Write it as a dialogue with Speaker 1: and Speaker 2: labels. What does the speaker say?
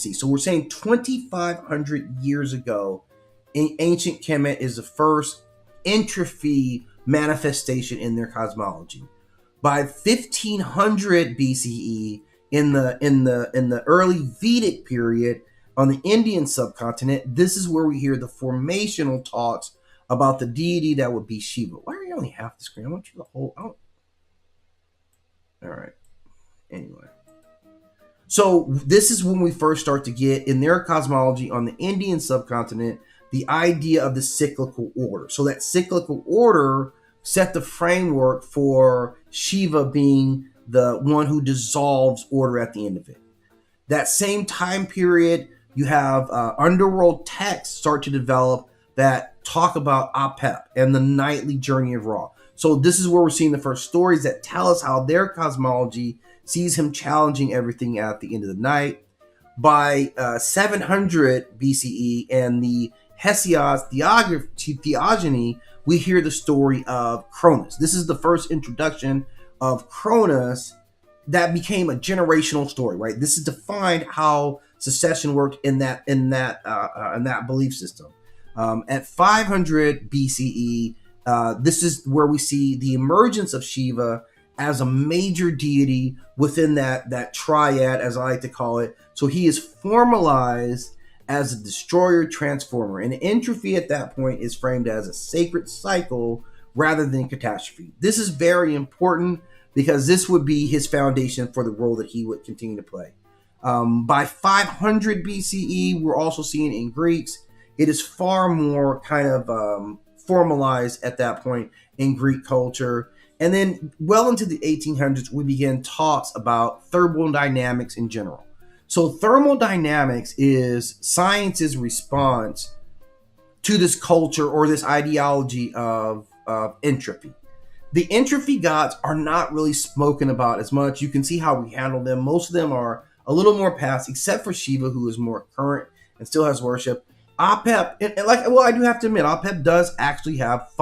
Speaker 1: BC. So we're saying 2,500 years ago, ancient Kemet is the first entropy manifestation in their cosmology. By 1500 BCE, in the early Vedic period on the Indian subcontinent, this is where we hear the formational talks about the deity that would be Shiva. Why are you only half the screen? I want you the whole. All right. Anyway. So this is when we first start to get in their cosmology on the Indian subcontinent the idea of the cyclical order. So that cyclical order set the framework for Shiva being the one who dissolves order at the end of it. That same time period, you have underworld texts start to develop that talk about Apep and the nightly journey of Ra. So this is where we're seeing the first stories that tell us how their cosmology sees him challenging everything at the end of the night. By 700 BCE and the Hesiod's theogony, we hear the story of Cronus. This is the first introduction of Cronus that became a generational story, right? This is defined how succession worked in that belief system. At 500 BCE, this is where we see the emergence of Shiva as a major deity within that triad, as I like to call it. So he is formalized as a destroyer transformer, and entropy at that point is framed as a sacred cycle rather than catastrophe. This is very important because this would be his foundation for the role that he would continue to play. By 500 BCE, we're also seeing in Greeks, it is far more kind of formalized at that point in Greek culture. And then well into the 1800s, we begin talks about thermodynamics in general. So thermodynamics is science's response to this culture or this ideology of entropy. The entropy gods are not really spoken about as much. You can see how we handle them. Most of them are a little more past, except for Shiva, who is more current and still has worship. Apep, I do have to admit, Apep does actually have